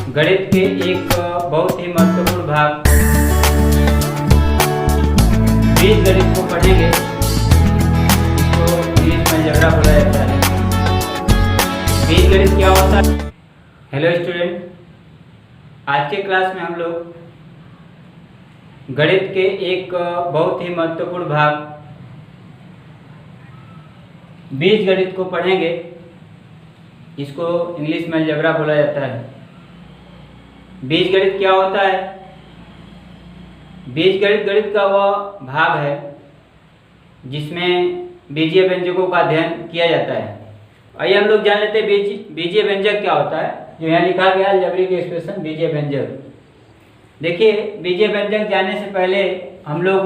गणित के एक बहुत ही महत्वपूर्ण भाग बीज गणित को पढ़ेंगे, तो इंग्लिश में अलजेब्रा बोला जाता है। बीज गणित क्या होता है? हेलो स्टूडेंट, आज के क्लास में हम लोग गणित के एक बहुत ही महत्वपूर्ण भाग बीज गणित को पढ़ेंगे। इसको इंग्लिश में अलजेब्रा बोला जाता है। बीज गणित क्या होता है? बीज गणित गणित का वह भाग है जिसमें बीजीय व्यंजकों का अध्ययन किया जाता है। आइए हम लोग जान लेते हैं बीजीय व्यंजक क्या होता है। जो यहाँ लिखा गया अलजेब्रिक एक्सप्रेशन बीजीय व्यंजक। देखिए, बीजीय व्यंजक जानने से पहले हम लोग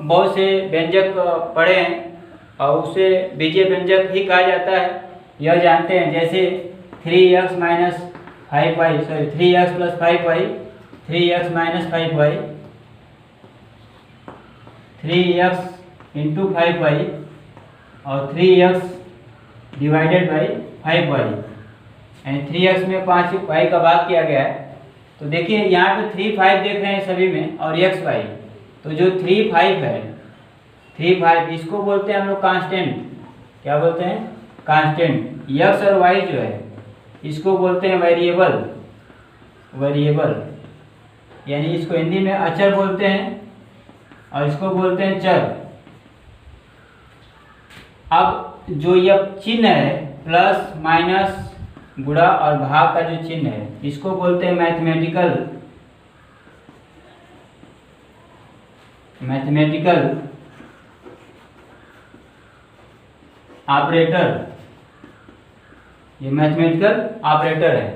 बहुत से व्यंजक पढ़े हैं और उसे बीजीय व्यंजक ही कहा जाता है। यह जानते हैं, जैसे 3x minus 5y, sorry 3x plus 5y, 3x minus 5y, 3x into 5y और 3x डिवाइडेड बाई 5y, यानी 3x में 5y का भाग किया गया है। तो देखिए यहाँ पे 3 5 देख रहे हैं सभी में, और xy, तो जो 3 5 है, 3 5 इसको बोलते हैं हम लोग कांस्टेंट। क्या बोलते हैं? कांस्टेंट। x और y जो है इसको बोलते हैं वेरिएबल। वेरिएबल यानी इसको हिंदी में अचर बोलते हैं और इसको बोलते हैं चर। अब जो यह चिन्ह है प्लस माइनस गुणा और भाग का जो चिन्ह है, इसको बोलते हैं मैथमेटिकल ऑपरेटर। ये मैथमेटिकल ऑपरेटर है।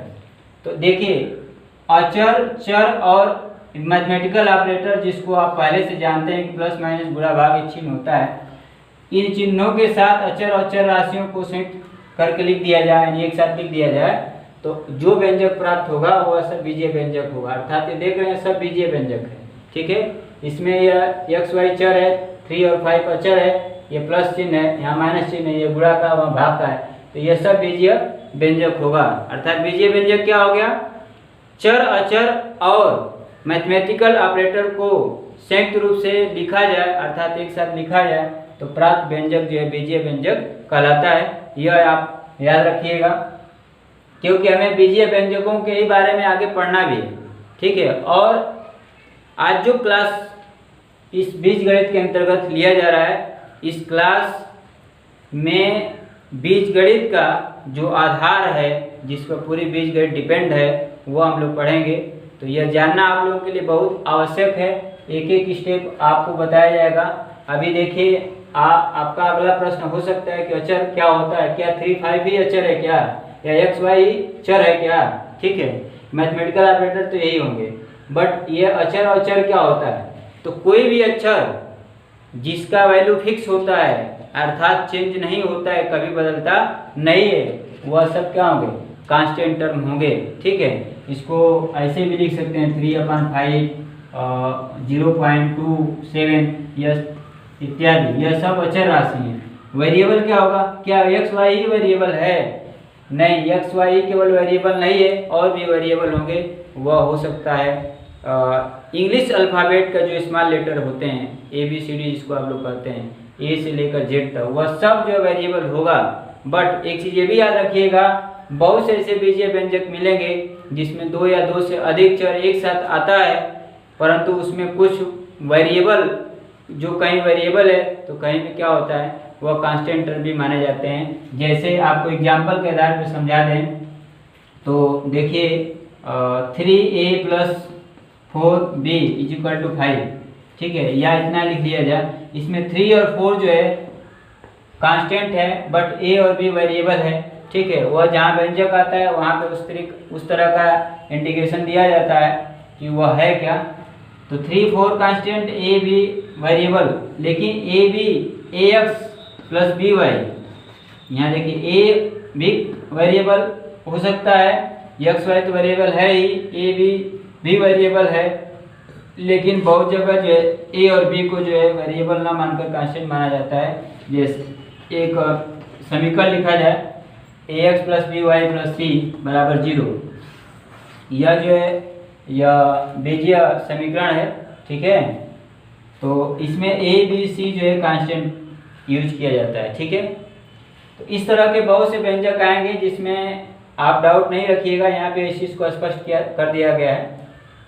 तो देखिए, अचर, चर और मैथमेटिकल ऑपरेटर, जिसको आप पहले से जानते हैं कि प्लस माइनस गुणा भाग एक चिन्ह होता है, इन चिन्हों के साथ अचर और चर राशियों को संयुक्त करके लिख दिया जाए, यानी एक साथ लिख दिया जाए, तो जो व्यंजक प्राप्त होगा वह सब बीजीय व्यंजक होगा। अर्थात ये देख रहे हैं सब बीजीय व्यंजक है। ठीक है, इसमें यह x y चर है, 3 और 5 अचर है, ये प्लस चिन्ह है, यहाँ माइनस चिन्ह है, ये गुणा का वहाँ भाग का है, तो यह सब बीजीय व्यंजक होगा। अर्थात बीजीय व्यंजक क्या हो गया? चर, अचर और मैथमेटिकल ऑपरेटर को संयुक्त रूप से लिखा जाए, अर्थात एक साथ लिखा जाए, तो प्राप्त व्यंजक जो है बीजीय व्यंजक कहलाता है। यह आप याद रखिएगा, क्योंकि हमें बीजीय व्यंजकों के ही बारे में आगे पढ़ना भी है। ठीक है, और आज जो क्लास इस बीज गणित के अंतर्गत लिया जा रहा है, इस क्लास में बीज गणित का जो आधार है, जिस पर पूरी बीज गणित डिपेंड है, वो हम लोग पढ़ेंगे। तो यह जानना आप लोगों के लिए बहुत आवश्यक है। एक एक स्टेप आपको बताया जाएगा। अभी देखिए, आपका अगला प्रश्न हो सकता है कि अचर क्या होता है? क्या 3 5 ही अचर है क्या, या x y ही चर है क्या? ठीक है, मैथमेटिकल ऑपरेटर तो यही होंगे, बट ये अचर और चर क्या होता है? तो कोई भी अक्षर जिसका वैल्यू फिक्स होता है, अर्थात चेंज नहीं होता है, कभी बदलता नहीं है, वह सब क्या होंगे? कांस्टेंट टर्म होंगे। ठीक है, इसको ऐसे भी लिख सकते हैं 3/5, 0.27 यस इत्यादि, यह सब अचर राशि हैं। वेरिएबल क्या होगा? क्या x y ही वेरिएबल है? नहीं, x y केवल वेरिएबल नहीं है, और भी वेरिएबल होंगे। वह हो सकता है इंग्लिश अल्फ़ाबेट का जो स्मॉल लेटर होते हैं, ABCD जिसको आप लोग कहते हैं, A से लेकर Z तक, वह सब जो वेरिएबल होगा। बट एक चीज़ ये भी याद रखिएगा, बहुत से ऐसे बीजीय व्यंजक मिलेंगे जिसमें 2 या 2 से अधिक चर एक साथ आता है, परंतु उसमें कुछ वेरिएबल, जो कहीं वेरिएबल है तो कहीं पे क्या होता है, वह कांस्टेंट टर्म भी माने जाते हैं। जैसे आपको एग्जाम्पल के आधार पर समझा दें, तो देखिए 3a plus 4b is equal to 5। ठीक है, या इतना लिख दिया जाए, इसमें 3 और 4 जो है कांस्टेंट है, बट a और b वेरिएबल है। ठीक है, वह जहाँ व्यंजक आता है वहाँ पे उस तरह का इंडिकेशन दिया जाता है कि वह है क्या। तो 3 4 कांस्टेंट, a b वेरिएबल, लेकिन a b ax plus B Y, यहाँ देखिए a भी वेरिएबल हो सकता है, x y तो वेरिएबल है ही, a b भी वेरिएबल है, लेकिन बहुत जगह जो है a और b को जो है वेरिएबल ना मानकर कांस्टेंट माना जाता है। जैसे एक समीकरण लिखा जाए ax plus B y plus c बराबर 0, यह जो है यह बीजीय समीकरण है, ठीक है। तो इसमें ए बी सी जो है कांस्टेंट यूज किया जाता है, ठीक है। तो इस तरह के बहुत से व्यंजक आएंगे जिसमें आप डाउट नहीं रखिएगा, यहाँ पे इस चीज़ को स्पष्ट किया कर दिया गया है।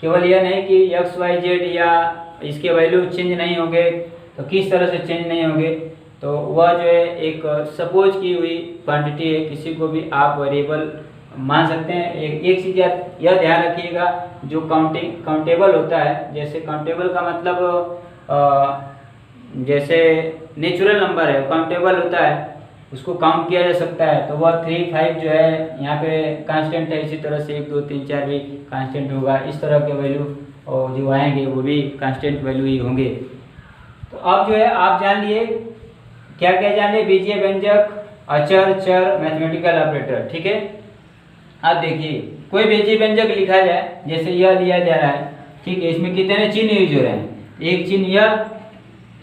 केवल यह नहीं कि एक्स वाई जेड या इसके वैल्यू चेंज नहीं होंगे, तो किस तरह से चेंज नहीं होंगे, तो वह जो है एक सपोज की हुई क्वांटिटी है, किसी को भी आप वेरिएबल मान सकते हैं। एक चीज़ यह ध्यान रखिएगा, जो काउंटेबल होता है, जैसे काउंटेबल का मतलब जैसे नेचुरल नंबर है काउंटेबल होता है, उसको काउंट किया जा सकता है, तो वह 3 5 जो है यहाँ पे कांस्टेंट है। इसी तरह से 1 2 3 4 भी कांस्टेंट होगा। इस तरह के वैल्यू और जो आएंगे वो भी कांस्टेंट वैल्यू ही होंगे। तो अब जो है आप जान लिए क्या क्या जान लिए, बीजीय व्यंजक, अचर, चर, मैथमेटिकल ऑपरेटर, ठीक है। अब देखिए कोई बीजीय व्यंजक लिखा जाए, जैसे यह लिया जा रहा है, ठीक है। इसमें कितने चिन्ह यूज हो रहे हैं, एक चिन्ह, यह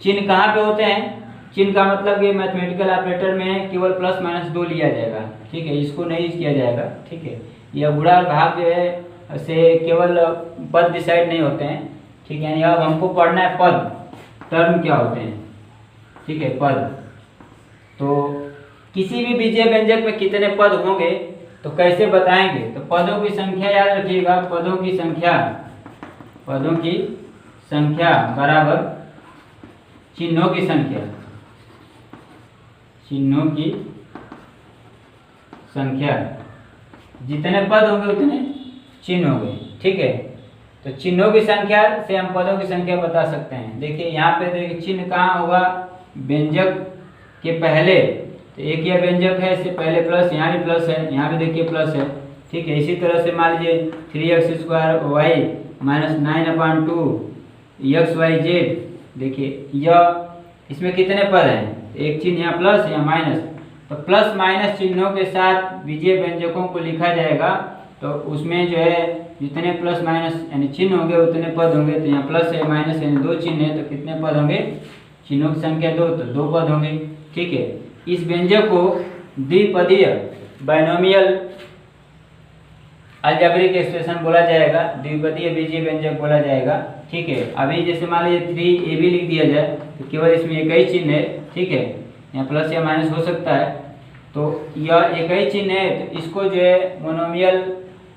चिन्ह कहाँ पे होते हैं, चिन्ह का मतलब ये मैथमेटिकल ऑपरेटर में केवल प्लस माइनस 2 लिया जाएगा, ठीक है, इसको नहीं यूज किया जाएगा, ठीक है। यह गुणा और भाग जो है से केवल पद डिसाइड नहीं होते हैं, ठीक है। अब हमको पढ़ना है पद, टर्म क्या होते हैं, ठीक है, पद। तो किसी भी बीजीय व्यंजक में कितने पद होंगे तो कैसे बताएंगे, तो पदों की संख्या याद रखिएगा, पदों की संख्या बराबर चिन्हों की संख्या, जितने पद होंगे उतने चिन्ह होंगे, ठीक है। तो चिन्हों की संख्या से हम पदों की संख्या बता सकते हैं। देखिए यहाँ पे देखिए चिन्ह कहाँ होगा, व्यंजक के पहले, तो एक यह व्यंजक है, इससे पहले प्लस, यहाँ भी प्लस है, यहाँ भी देखिए प्लस है, ठीक है। इसी तरह से मान लीजिए 3x² y minus 9/2 X Y Z, देखिए यह इसमें कितने पद हैं, एक चिन्ह यहाँ प्लस या माइनस, तो प्लस माइनस चिन्हों के साथ बीजीय व्यंजकों को लिखा जाएगा। तो उसमें जो है जितने प्लस माइनस यानी चिन्ह होंगे उतने पद होंगे। तो यहाँ प्लस है माइनस यानी 2 चिन्ह है, तो कितने पद होंगे, चिन्हों की संख्या 2, तो 2 पद होंगे, ठीक है। इस व्यंजक को द्विपदीय बाइनोमियल अलजेब्रिक एक्सप्रेशन बोला जाएगा, द्विपदीय बीजीय व्यंजक बोला जाएगा, ठीक है। अभी जैसे मान लीजिए 3ab लिख दिया जाए तो केवल इसमें एक ही चिन्ह है, ठीक है, यहाँ प्लस या माइनस हो सकता है, तो यह एक ही चिन्ह है, तो इसको जो है मोनोमियल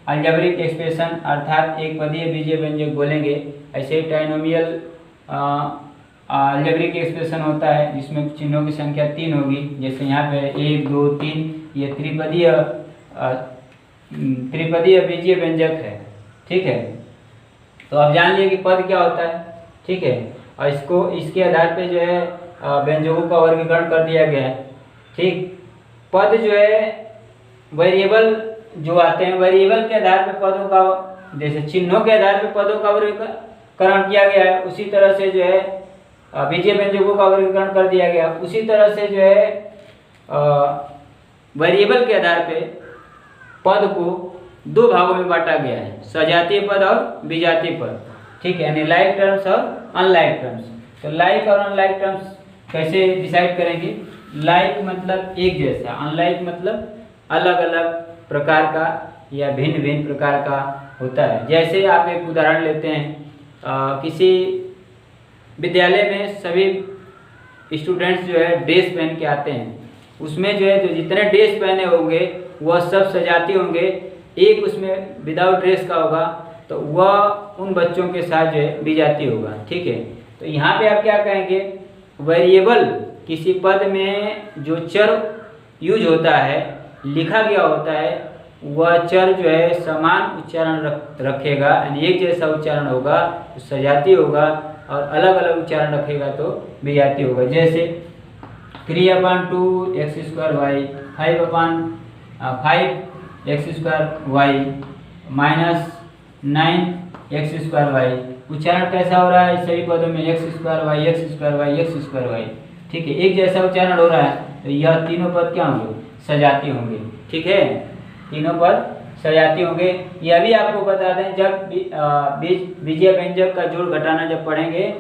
अलजेब्रिक एक्सप्रेशन अर्थात एक पदीय बीजीय व्यंजक बोलेंगे। ऐसे ही ट्राइनोमियल अलजेब्रिक एक्सप्रेशन होता है जिसमें चिन्हों की संख्या 3 होगी, जैसे यहाँ पे 1 2 3, ये त्रिपदीय बीजीय व्यंजक है, ठीक है। तो आप जान लिए कि पद क्या होता है, ठीक है। और इसको इसके आधार पे जो है व्यंजकों का वर्गीकरण कर दिया गया है, ठीक। पद जो है वेरिएबल जो आते हैं, वेरिएबल के आधार पे पदों का, जैसे चिन्हों के आधार पे पदों का वर्गीकरण किया गया है, उसी तरह से जो है बीजीय व्यंजकों का वर्गीकरण कर दिया गया। उसी तरह से जो है वेरिएबल के आधार पे पद को 2 भागों में बांटा गया है, सजातीय पद और विजातीय पद, ठीक है, यानी लाइक टर्म्स और अनलाइक टर्म्स। तो लाइक और अनलाइक टर्म्स कैसे डिसाइड करेंगे, लाइक मतलब एक जैसा, अनलाइक मतलब अलग अलग प्रकार का या भिन्न भिन्न प्रकार का होता है। जैसे आप एक उदाहरण लेते हैं, किसी विद्यालय में सभी स्टूडेंट्स जो है ड्रेस पहन के आते हैं, उसमें जो है जो जितने ड्रेस पहने होंगे वह सब सजाती होंगे, एक उसमें विदाउट ड्रेस का होगा तो वह उन बच्चों के साथ जो है विजातीय होगा, ठीक है। तो यहाँ पे आप क्या कहेंगे, वेरिएबल किसी पद में जो चर यूज होता है, लिखा गया होता है, वह चर जो है समान उच्चारण रखेगा, यानी एक जैसा उच्चारण होगा तो सजातीय होगा, और अलग अलग उच्चारण रखेगा तो विजातीय होगा। जैसे 3/2 x² y 5x² y minus 9x² y, उच्चारण कैसा हो रहा है, सभी पदों में x² y x² y x² y, ठीक है, एक जैसा उच्चारण हो रहा है, तो यह तीनों पद क्या होंगे, सजातीय होंगे, ठीक है, तीनों पद सजातीय होंगे। यह भी आपको बता दें, जब बीजीय व्यंजक का जोड़ घटाना जब पढ़ेंगे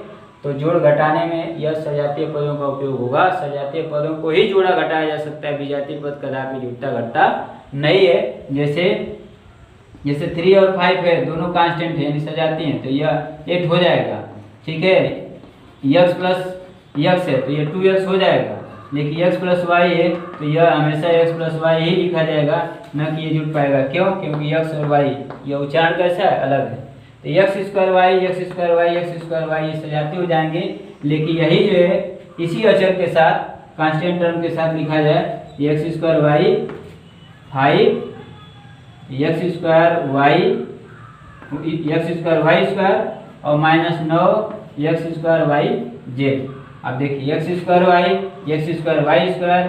तो जोड़ घटाने में यह सजातीय पदों का उपयोग होगा। सजातीय पदों को ही जोड़ा घटाया जा सकता है, विजातीय पद कदापि जुड़ता घटता नहीं है। जैसे जैसे 3 और 5 है, दोनों कांस्टेंट है यानी सजाती हैं, तो यह 8 हो जाएगा। ठीक है, x प्लस x है तो यह 2x हो जाएगा, लेकिन x प्लस वाई है तो यह हमेशा x प्लस वाई ही लिखा जाएगा, न कि ये जुड़ पाएगा। क्यों? क्योंकि x और y यह उच्चारण कैसा है, अलग है। तो x square Y x square Y x square Y ये सजाते हो जाएंगे, लेकिन यही जो है इसी अचर के साथ कांस्टेंट टर्म के साथ लिखा जाए x square Y 5 x square Y square और -9 x स्क्वायर वाई जेड। अब देखिए x स्क्वायर वाई स्क्वायर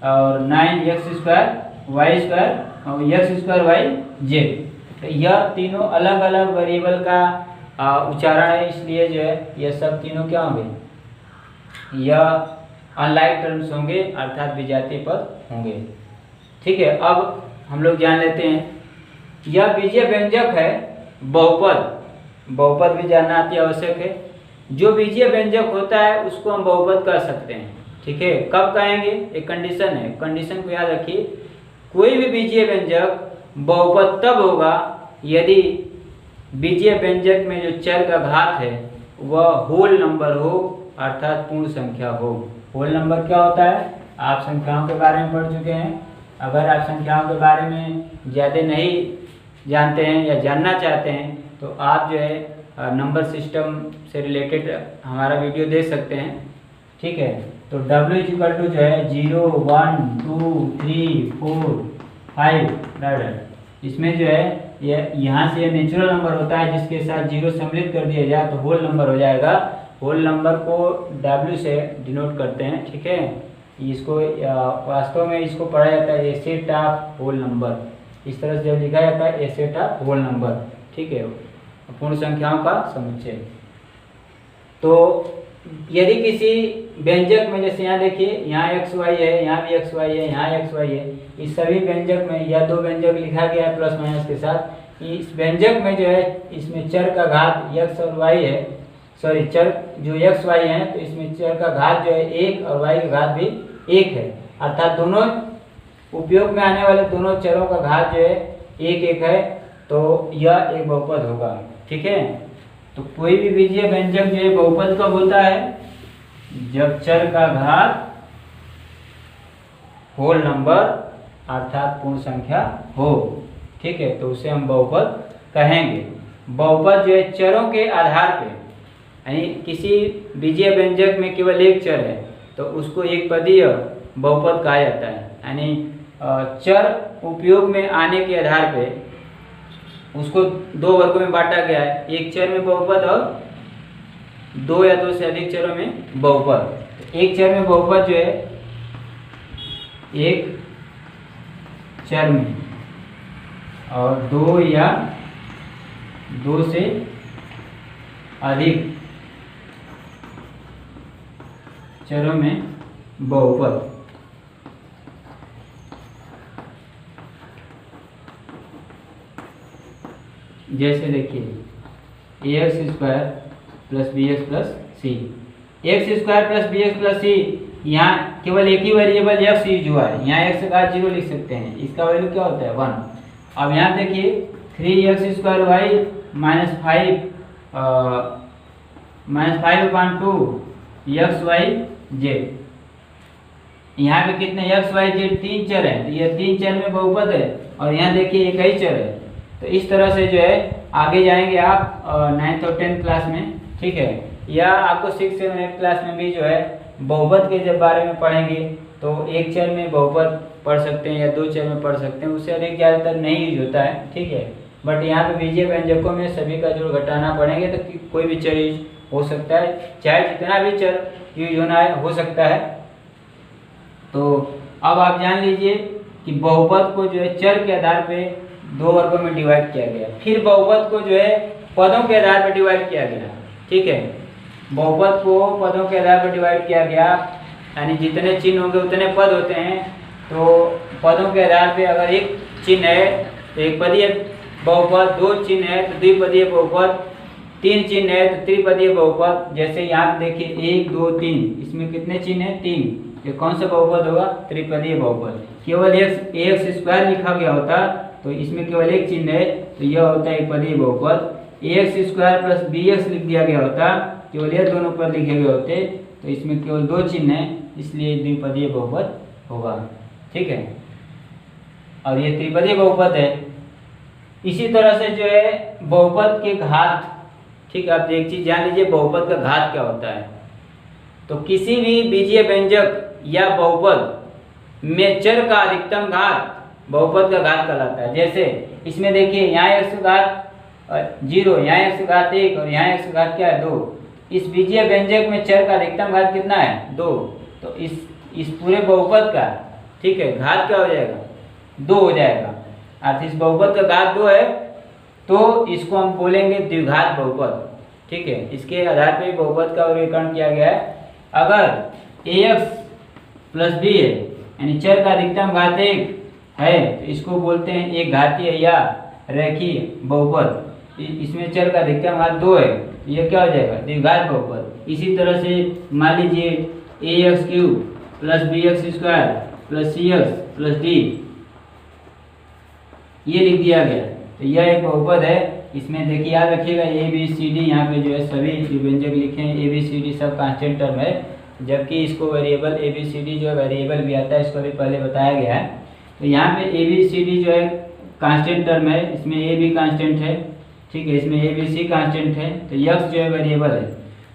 और 9 x स्क्वायर वाई स्क्वायर और x स्क्वायर वाई जेड। तो यह तीनों अलग अलग वेरिएबल का उच्चारण है, इसलिए जो है यह सब तीनों क्या होंगे, यह अनलाइक टर्म्स होंगे, अर्थात विजातीय पद होंगे। ठीक है, अब हम लोग जान लेते हैं यह बीजीय व्यंजक है बहुपद भी जानना अति आवश्यक है। जो बीजीय व्यंजक होता है उसको हम बहुपद कह सकते हैं। ठीक है, कब कहेंगे, एक कंडीशन है, कंडीशन को याद रखिए। कोई भी बीजीय व्यंजक बहुपद तब होगा यदि बीजीय व्यंजक में जो चर का घात है वह होल नंबर हो, अर्थात पूर्ण संख्या हो। होल नंबर क्या होता है, आप संख्याओं के बारे में पढ़ चुके हैं। अगर आप संख्याओं के बारे में ज़्यादा नहीं जानते हैं या जानना चाहते हैं तो आप जो है नंबर सिस्टम से रिलेटेड हमारा वीडियो देख सकते हैं। ठीक है, तो W इक्वल टू जो है 0 1 2 3 4 5 इसमें जो है यहाँ से नेचुरल नंबर होता है जिसके साथ 0 सम्मिलित कर दिया जाए तो होल नंबर हो जाएगा। होल नंबर को W से डिनोट करते हैं। ठीक है, इसको वास्तव में इसको पढ़ा जाता है ए सेट ऑफ होल नंबर, इस तरह से जब लिखा जाता है ए सेट ऑफ होल नंबर। ठीक है, पूर्ण संख्याओं का समुच्चय। तो यदि किसी व्यंजक में, जैसे यहाँ देखिए यहाँ एक्स वाई है, यहाँ भी एक्स वाई है, यहाँ एक्स वाई है, इस सभी व्यंजक में या दो व्यंजक लिखा गया है प्लस माइनस के साथ, इस व्यंजक में जो है इसमें चर का घात एक्स और वाई है, सॉरी चर जो एक्स वाई है तो इसमें चर का घात जो है 1 और वाई का घात भी 1 है, अर्थात दोनों उपयोग में आने वाले दोनों चरों का घात जो है 1 1 है, तो यह एक बहुपद होगा। ठीक है, तो कोई भी बीजीय व्यंजक जो है बहुपद कब होता है, जब चर का घात होल नंबर अर्थात पूर्ण संख्या हो। ठीक है, तो उसे हम बहुपद कहेंगे। बहुपद जो है चरों के आधार पे, यानी किसी बीजीय व्यंजक में केवल एक चर है तो उसको एक पदीय बहुपद कहा जाता है, यानी चर उपयोग में आने के आधार पे उसको दो वर्गों में बांटा गया है, एक चर में बहुपद और दो या दो से अधिक चरों में बहुपद। एक चर में बहुपद जो है एक चर में और दो या दो से अधिक चरों में बहुपद। जैसे देखिए a x square plus b x plus c, x square plus b x plus c, यहाँ केवल एक ही वेरिएबल एक्स यूज हुआ है, यहाँ एक्स का 0 लिख सकते हैं, इसका वैल्यू क्या होता है 1। अब यहाँ देखिए 3x square Y minus 5/2 X Y Z, यहाँ पे कितने एक्स वाई जेड 3 चर हैं, तो ये 3 चर में बहुपद है, और यहाँ देखिए एक ही चर है। तो इस तरह से जो है आगे जाएंगे आप 9th और 10th क्लास में। ठीक है, या आपको 6, 7, 8 क्लास में भी जो है बहुपद के जब बारे में पढ़ेंगे तो एक चर में बहुपद पढ़ सकते हैं या दो चर में पढ़ सकते हैं, उससे अधिक ज़्यादातर नहीं यूज होता है। ठीक है, बट यहाँ पे बीजीय व्यंजकों में सभी का जोड़ घटाना पड़ेंगे तो कोई भी चर यूज हो सकता है, चाहे जितना भी चर यूज होना है हो सकता है। तो अब आप जान लीजिए कि बहुपद को जो है चर के आधार पे दो वर्गों में डिवाइड किया गया, फिर बहुपद को जो है पदों के आधार पर डिवाइड किया गया। ठीक है, बहुपद को पदों के आधार पर डिवाइड किया गया, यानी जितने चिन्ह होंगे उतने पद होते हैं। तो पदों के आधार पे अगर एक चिन्ह है तो एक पदीय बहुपद, दो चिन्ह है तो द्विपदीय बहुपद, तीन चिन्ह है तो त्रिपदीय बहुपद। जैसे यहाँ देखिए 1 2 3, इसमें कितने चिन्ह है 3, ये कौन सा बहुपद होगा, त्रिपदीय बहुपद। केवल एक्स स्क्वायर लिखा गया होता तो इसमें केवल एक चिन्ह है, तो यह होता है एक पदीय बहुपद। ax स्क्वायर प्लस bx लिख दिया गया होता, केवल ये दोनों पद लिखे गए होते, तो इसमें केवल दो चिन्ह है, इसलिए द्विपदीय बहुपद होगा। ठीक है, और ये त्रिपदीय बहुपद है। इसी तरह से जो है बहुपद के घात, ठीक है, आप एक चीज जान लीजिए, बहुपद का घात क्या होता है। तो किसी भी बीजीय व्यंजक या बहुपद में चर का अधिकतम घात बहुपद का घात कहलाता है। जैसे इसमें देखिए, यहाँ x घात 0, यहाँ x घात 1 और यहाँ x घात क्या है 2। इस बीजीय व्यंजक में चर का अधिकतम घात कितना है 2। तो इस पूरे बहुपद का, ठीक है, घात क्या हो जाएगा 2 हो जाएगा। अर्थात इस बहुपद का घात 2 है, तो इसको हम बोलेंगे द्विघात बहुपद। ठीक है, इसके आधार पर बहुपद का वर्गीकरण किया गया है। अगर ax प्लस b है, यानी चर का अधिकतम घात 1 है, तो इसको बोलते हैं एक घातीय या रेखीय बहुपद। इसमें चर का अधिकतम घात 2 है, तो यह क्या हो जाएगा द्विघात बहुपद। इसी तरह से मान लीजिए ax cube plus bx square plus cx plus d, ये लिख दिया गया, तो यह एक बहुपद है। इसमें देखिए याद रखिएगा ए बी सी डी, यहाँ पे जो है सभी व्यंजक लिखे हैं, ए बी सी डी सब कांस्टेंट टर्म है, जबकि इसको variable A B C D जो है वेरिएबल भी आता है, इसको भी पहले बताया गया है। तो यहाँ पे ए बी सी डी जो है कांस्टेंट टर्म है, इसमें ए बी कांस्टेंट है, ठीक है, इसमें ए बी सी कांस्टेंट है, तो यक्स जो है वेरिएबल है।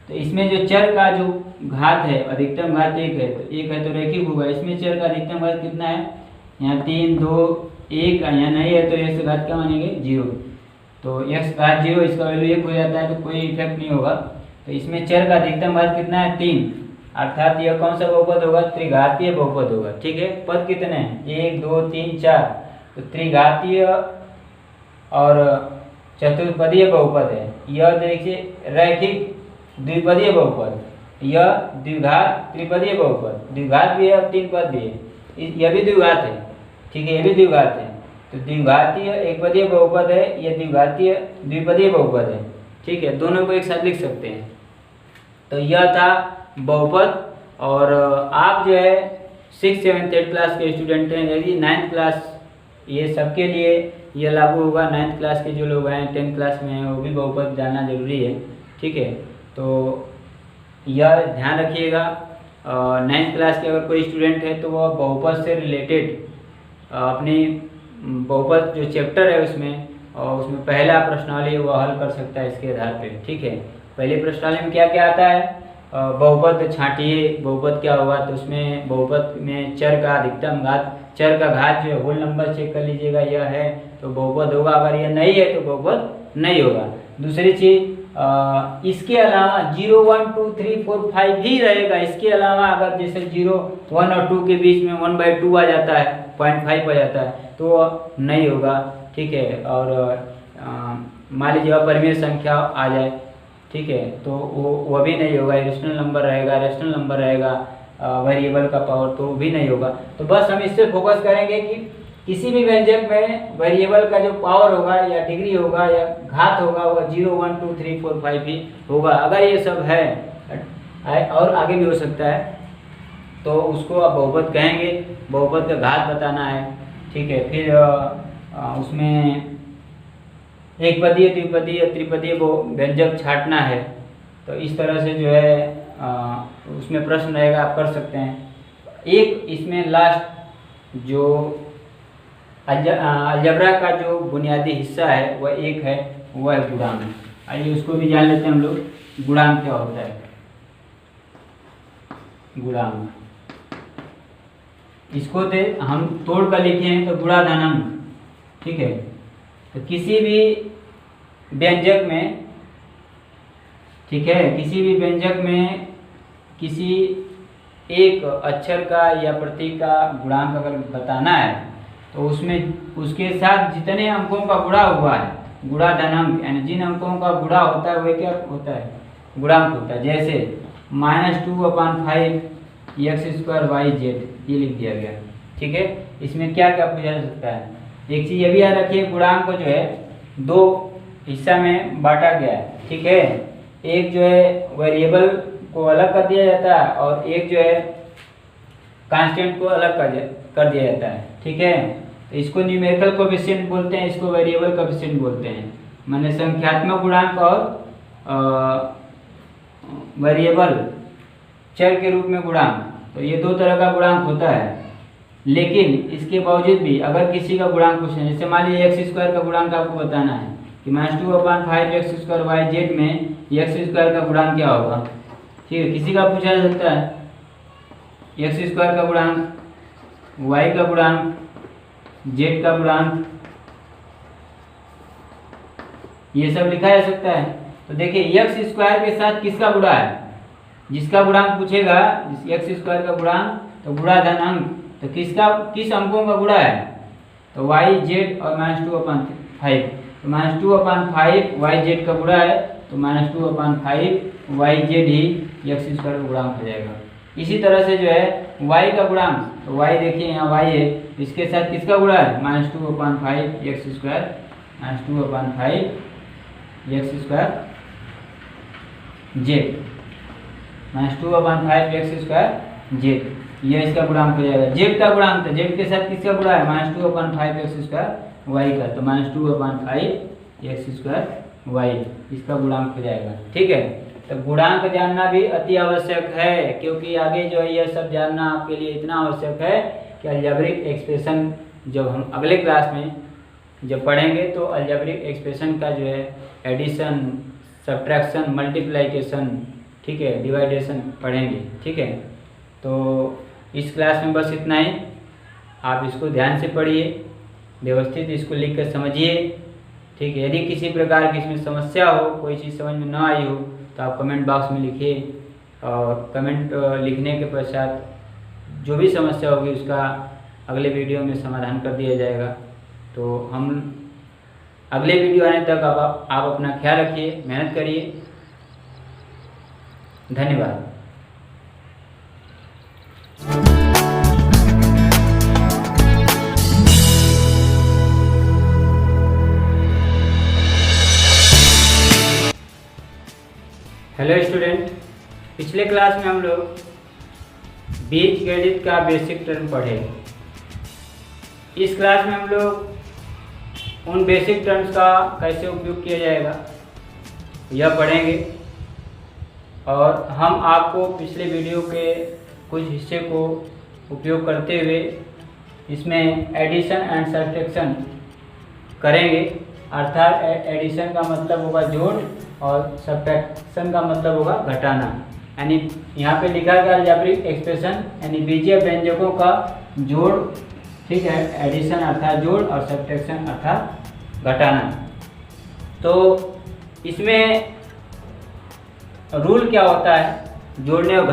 तो इसमें जो चर का जो घात है, अधिकतम घात 1 है, तो 1 है तो रैखिक होगा। इसमें चर का अधिकतम घात कितना है, यहाँ 3 2 1, यहाँ नहीं है, तो x घात क्या मानेंगे 0। तो x घात 0, इसका वैल्यू 1 हो जाता है, तो कोई इफेक्ट नहीं होगा। तो इसमें चर का अधिकतम घात कितना है 3, अर्थात यह कौन सा बहुपद होगा त्रिघातीय बहुपद होगा। ठीक है, पद कितने हैं 1 2 3 4, तो त्रिघातीय और चतुर्पदीय बहुपद है। यह देखिए रैखिक द्विपदीय बहुपद, यह द्विघात त्रिपदीय बहुपद, द्विघात भी है और 3 पद भी है, यह भी द्विघात है। ठीक है, ये भी द्विघात है। तो द्विघातीय एकपदीय बहुपद है, यह द्विघातीय द्विपदीय बहुपद है। ठीक है, दोनों को एक साथ लिख सकते हैं। तो यह था बहुपद। और आप जो है 6th 7th 8th क्लास के स्टूडेंट हैं, यदि 9th क्लास, ये सबके लिए यह लागू होगा। 9th क्लास के जो लोग हैं 10th क्लास में हैं, वो भी बहुपद जानना जरूरी है। ठीक है, तो यह ध्यान रखिएगा। 9th क्लास के अगर कोई स्टूडेंट है तो वह बहुपद से रिलेटेड अपनी बहुपद जो चैप्टर है उसमें, और उसमें पहला प्रश्नावली वो हल कर सकता है इसके आधार पे। ठीक है, पहले प्रश्नावली में क्या क्या आता है, बहुपद छांटिए, बहुपद क्या होगा, तो उसमें बहुपद में चर का अधिकतम घात, चर का घात जो है होल नंबर चेक कर लीजिएगा, यह है तो बहुपद होगा, अगर यह नहीं है तो बहुपद नहीं होगा। दूसरी चीज, इसके अलावा 0 1 2 3 4 5 भी रहेगा। इसके अलावा अगर जैसे 0 1 और 2 के बीच में 1/2 आ जाता है, 0.5 आ जाता है, तो नहीं होगा। ठीक है, और मान लीजिए अपरिमेय संख्या आ जाए, ठीक है, तो वो भी नहीं होगा। इरेशनल नंबर रहेगा, रेशनल नंबर रहेगा, वेरिएबल का पावर, तो भी नहीं होगा। तो बस हम इससे फोकस करेंगे कि किसी भी व्यंजक में वेरिएबल का जो पावर होगा या डिग्री होगा या घात होगा, वह 0 1 2 3 4 5 भी होगा। अगर ये सब है और आगे भी हो सकता है, तो उसको आप बहुपद कहेंगे। बहुपद का घात बताना है। ठीक है, फिर उसमें एक पदीय द्विपदीय त्रिपदीय व्यंजक छांटना है। तो इस तरह से जो है उसमें प्रश्न रहेगा, आप कर सकते हैं। एक इसमें लास्ट जो अलजबरा का जो बुनियादी हिस्सा है वह एक है, वह है गुणांक। आइए उसको भी जान लेते हैं हम लोग। गुणांक क्या होता है, गुणांक, इसको हम तोड़ कर लिखे हैं तो गुणा धनांक। ठीक है, तो किसी भी व्यंजक में, ठीक है, किसी भी व्यंजक में किसी एक अक्षर का या प्रतीक का गुणांक अगर बताना है, तो उसमें उसके साथ जितने अंकों का गुणा हुआ है, गुणा धनांक, यानी जिन अंकों का गुणा होता है वह क्या होता है, गुणांक होता है। जैसे -2/5 x² y z, ये लिख दिया गया। ठीक है, इसमें क्या क्या पूछा जा सकता है। एक चीज ये भी याद रखिए, गुणांक को जो है 2 हिस्सा में बांटा गया है। ठीक है, एक जो है वेरिएबल को अलग कर दिया जाता है और एक जो है कांस्टेंट को अलग कर दिया जाता है। ठीक है, तो इसको न्यूमेरिकल कोएफिशिएंट बोलते हैं, इसको वेरिएबल कोएफिशिएंट बोलते हैं, माने संख्यात्मक गुणांक और वेरिएबल चर के रूप में गुणांक। तो ये दो तरह का गुणांक होता है। लेकिन इसके बावजूद भी अगर किसी का गुणांक पूछे, जैसे मान लीजिए एक्स स्क्वायर का गुणांक आपको बताना है कि -2/5x² yz में एक्स स्क्वायर का गुणांक क्या होगा, ठीक है, किसी का पूछा जा सकता है। एक्स स्क्वायर का गुणांक, y का गुणांक, z का गुणांक, ये सब लिखा जा सकता है। तो देखिए एक्स स्क्वायर के साथ किसका गुणा है, जिसका गुणांक पूछेगा, एक्स स्क्वायर का गुणांक तो गुणा धन अंक, तो किस अंकों का गुणा है, तो y z और -2/5, तो -2/5 yz का गुणा है, तो -2/5 yz ही एक्स स्क्वायर का गुणांक हो जाएगा। इसी तरह से जो है y का गुणांक, तो y देखिए यहाँ y है, इसके साथ किसका गुणा है, -2/5 x square, -2/5 x square z, -2/5 x square z, ये इसका गुणांक हो जाएगा। z का गुणांक, तो z के साथ किसका गुणा है, -2/5 एक्स स्क्वायर y का, तो -2/5 एक्स स्क्वायर y, इसका गुणांक हो जाएगा। ठीक है, तो गुणांक जानना भी अति आवश्यक है, क्योंकि आगे जो है यह सब जानना आपके लिए इतना आवश्यक है कि अलजेब्रिक एक्सप्रेशन जब हम अगले क्लास में जब पढ़ेंगे तो अलजेब्रिक एक्सप्रेशन का जो है एडिशन, सब्ट्रैक्शन, मल्टीप्लिकेशन, ठीक है, डिवाइडेशन पढ़ेंगे। ठीक है, तो इस क्लास में बस इतना ही। आप इसको ध्यान से पढ़िए, व्यवस्थित इसको लिख कर समझिए। ठीक है, यदि किसी प्रकार की इसमें समस्या हो, कोई चीज़ समझ में न आई हो, तो आप कमेंट बॉक्स में लिखिए, और कमेंट लिखने के पश्चात जो भी समस्या होगी उसका अगले वीडियो में समाधान कर दिया जाएगा। तो हम अगले वीडियो आने तक आप अपना ख्याल रखिए, मेहनत करिए। धन्यवाद। हेलो स्टूडेंट, पिछले क्लास में हम लोग बीजगणित का बेसिक टर्म पढ़े। इस क्लास में हम लोग उन बेसिक टर्म्स का कैसे उपयोग किया जाएगा यह पढ़ेंगे, और हम आपको पिछले वीडियो के कुछ हिस्से को उपयोग करते हुए इसमें एडिशन एंड सब्ट्रैक्शन करेंगे। अर्थात एडिशन का मतलब होगा जोड़ और सब्ट्रैक्शन का मतलब होगा घटाना। यानी यहाँ पे लिखा गया अलजेब्रिक एक्सप्रेशन यानी बीजीय व्यंजकों का जोड़। ठीक है, एडिशन अर्थात जोड़ और सब्ट्रैक्शन अर्थात घटाना। तो इसमें रूल क्या होता है जोड़ने और